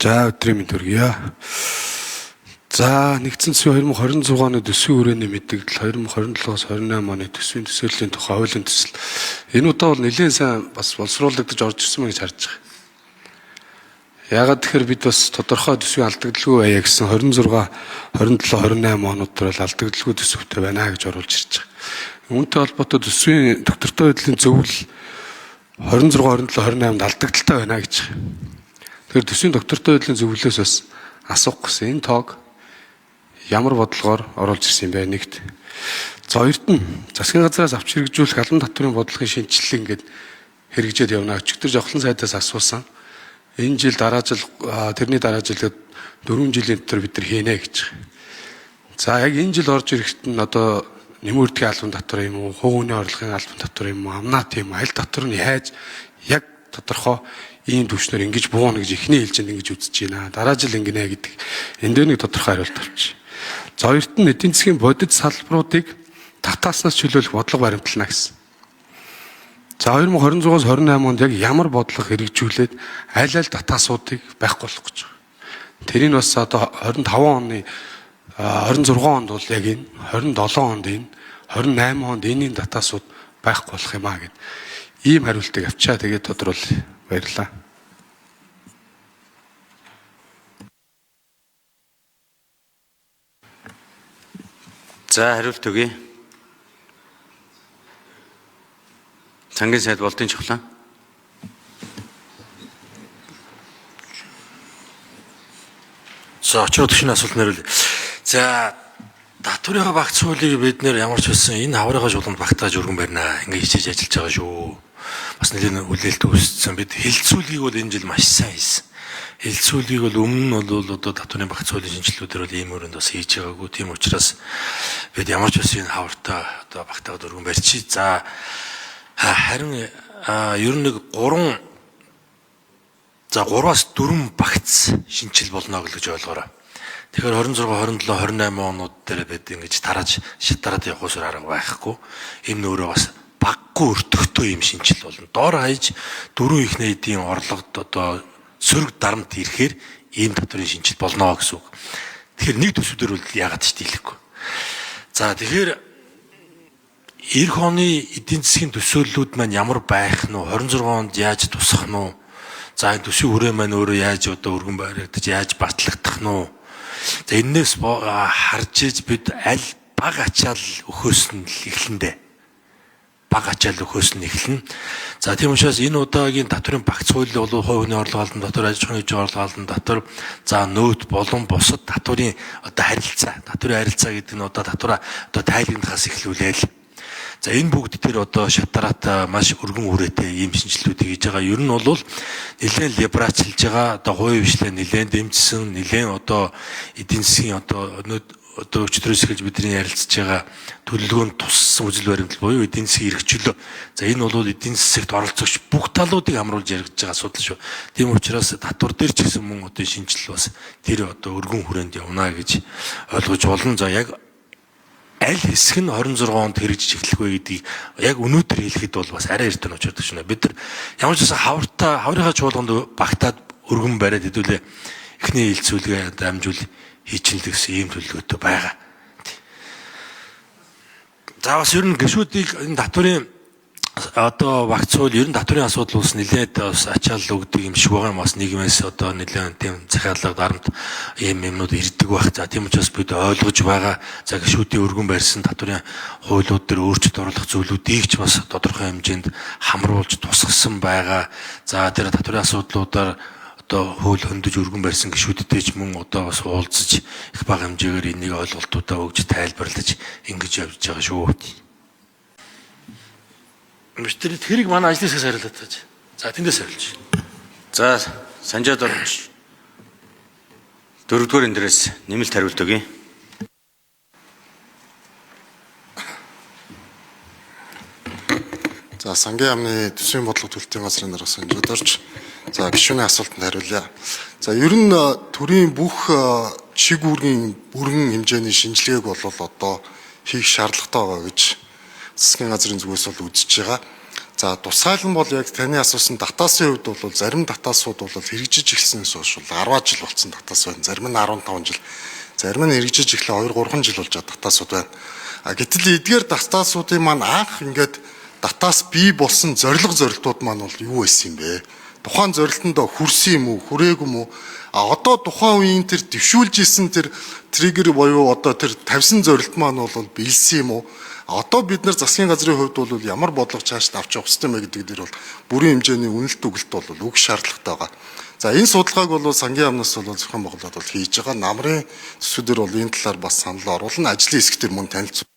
За өдрийн мэнд хүргье. За нэгдсэн засгийн 2026 оны төсвийн хүрээний мэдээлэл 2027-оос 28 оны төсвийн төсөөллийн тухай хуулийн төсөл. Энэ удаа бол нэлээд сайн бас боловсруулагдаж орж ирсэн мэн гэж харж байгаа. Яагаад тэгэхээр бид бас тодорхой төсвийн алдагдaltaгүй байя гэсэн 26, 27, 28 онууд дээр бол алдагдaltaгүй төсөвтэй байна гэж оруулж ирж байгаа. Үүнтэй холбоотой төсвийн доктортой байдлын зөвлөл 26, 27, 28-д алдагдaltaй байна гэж. Тэгэхээр төсвийн доктортой байдлын зөвлөлөөс бас асуух гэсэн энэ тоог ямар бодлогоор оруулж ирсэн юм бэ нэгт. За хоёрт нь засгийн газраас авч хэрэгжүүлэх албан татврын бодлогын шинжилгээ ингээд хэрэгжээд явна. Өчигдөр жавхлан сайдаас асуусан. Энэ жил дараа жил тэрний дараа жилд 4 жилийн дотор бид нар хийнэ гэж. За яг энэ жил орж ирэхэд нь одоо нэмэгдэх албан татвар юм уу, хувийн орлогын албан татвар юм уу, амнат юм уу, аль татвар нь яаж яг тодорхой ийм түвшнээр ингэж бууна гэж эхний ээлжинд ингэж үзэж байна. Дараа жил ингэнэ гэдэг энэ дээр нэг тодорхой хариулт авчих. За хоёрт нь эдийн засгийн бодит салбаруудыг татааснаас чөлөөлөх бодлого баримтлана гэсэн. За 2026-аас 28 онд яг ямар бодлого хэрэгжүүлээд аль татаасуудыг байхгүй болох гэж байгаа. Тэр нь бас одоо 25 оны 26 онд бол яг энэ 27 онд энэ 28 онд энэний татаасууд байхгүй болох юм аа гэд ийм хариултыг авчаа. Тэгээд тодруулъя. Баярлалаа. За хариулт өгье. Цангийн сайд болдын чухлаа. За очроо төшний асуулт нэрвэл за татврын багц хуулийг бид нэр ямар ч байсан энэ хаврынхаа жууланд багтааж өргөн барина. Ингээ хичээж ажиллаж байгаа шүү. Бас нэлийн үлээлт үүссэн. Бид хилцүүлгийг бол энэ жил маш сайн хийсэн. Хилцүүлгийг бол өмнө нь бол одоо татврын багц хуулийн шинжилгүүдээр бол ийм өрөөнд бас хийж байгаагүй. Тийм учраас бид ямар ч байсан энэ хавртаа одоо багтаад өргөн барьчих. За харин ер нь нэг 3-аас 4 багц шинжил болно гэж ойлгоорой. Тэгэхээр 26, 27, 28 онууд дээр бид ингэж тарааж шатараад явах усаар арга байхгүй. Энэ нөөрэ бас баггүй өртөгтэй юм шинжил болно. Доор хаяж 4 их найдын орлогод одоо сөрөг дарамт ирэхээр ийм татврын шинжил болно гэсэн үг. Тэгэхээр нэг төсвдөр бол яагаад ч дийлэхгүй. За тэгэхээр эх оны эдийн засгийн төсөөллүүд маань ямар байх нь вэ? 26 онд яаж тусах нь вэ? За энэ төсвийн хүрээ маань өөрөө яаж одоо өргөн баригдаж яаж батлагдах нь вэ? За энэс харж иж бид аль баг ачаал өхөөс нь эхлэндэ. Баг ачаал өхөөс нь эхлэнэ. За тийм учраас энэ удаагийн татврын багц хууль бол хувийн орлого албан татвар, аж ахуйн нэгжийн орлого албан татвар, за нөөц болон бусад татврын одоо харилцаа, татврын харилцаа гэдэг нь одоо татвараа одоо тайлбарлахаас эхлүүлээл. За энэ бүгд тэр одоо шатараатай маш өргөн үрээтэй ийм шинжилгүүдийг хийж байгаа. Ер нь бол нэлээд либералчилж байгаа. Одоо хувийн хвшлээ нэлээд дэмжсэн, нэлээд одоо эдийн засгийн одоо өчтөрөөс эхэлж бидний ярилцж байгаа төлөвлөгөөнд туссан үжил баримтал буюу эдийн засгийн эрхчлөө. За энэ бол эдийн засагт оролцогч бүх талуудыг хамруулж яригдж байгаа асуудал шүү. Тийм учраас татвар дээр ч гэсэн мөн одоо шинжилэл бас тэр одоо өргөн хүрээнд явна гэж ойлгож болно. За яг аль хэсэг нь 26 онд хэрэгжиж эхлэх вэ гэдгийг яг өнөөдөр хэлэхэд бол бас арай эртэн учирдаг шнэ. Бид нар ямар ч байсан хаврынхаа чуулганд багтаад өргөн бариад хэдүүлээ эхний хилцүүлгээ дамжуул хийчихлээ гэсэн ийм төлөвлөгөөтэй байгаа. За бас ер нь гишүүдийг энэ татврын одоо багц хууль ер нь татврын асуудал ус нэлээд бас ачаал өгдөг юм шиг байгаа юм. Бас нийгмээс одоо нэлээд тийм захиалга дарамт ийм юмнууд ирдэг байх. За тийм учраас бид ойлгож байгаа. За гишүүдийн өргөн барьсан татврын хуулиуд дээр өөрчлөлт оруулах зүйлүүдийг ч бас тодорхой хэмжээнд хамруулж тусгасан байгаа. За тэр татврын асуудлуудаар одоо хууль хөндөж өргөн барьсан гишүүдтэй ч мөн одоо бас уулзаж их бага хэмжээгээр энийг ойлголтуудаа өгж тайлбарлаж ингэж явж байгаа шүү. Мистер тэрийг манай ажлынсаас хариулаад тааж. За тэндээс хариулж. За Санжаад орж 4-р эндээс нэмэлт хариулт өгье. За сангийн яамны төсвийн бодлого төлөлтийн газрын дарга Санжаад орж. За гишүүний асуултанд хариулъя. За ер нь төрийн бүх чиг үүргийн бүрэн хэмжээний шинжилгээг бол одоо хийх шаардлагатай байгаа гэж засгийн газрын зүгээс бол үзэж байгаа. За тусгайлан бол яг таны асуусан татаасын хувьд бол зарим татаасууд бол хэрэгжиж эхэлснээс хойш 10 жил болсон татаас байна. Зарим нь 15 жил. Зарим нь хэрэгжиж эхлээ 2-3 жил болж байгаа татаасууд байна. Гэтэл эдгээр татаасуудын маань анх ингээд татаас бий болсон зорилтууд маань бол юу байсан юм бэ? Тухайн зорилтонд хүрсэн юм уу, хүрээгүй юм уу? Одоо тухайн үеийн тэр дэвшүүлж исэн тэр триггер буюу одоо тэр тавьсан зорилт маань бол биелсэн юм уу? Одоо бид нар засгийн газрын хувьд бол ямар бодлого цааш авч явах хэрэгтэй мэй гэдэг дээр бол бүрийн хэмжээний үнэлт өгөлт бол өгөх шаардлагатай байгаа. За энэ судалгааг бол сангийн яамнаас бол зохион байгуулалт бол хийж байгаа. Намрын төсвүүдээр бол энэ талаар бас санал оруулна. Ажлын хэсэг төр мөн танилцуулна.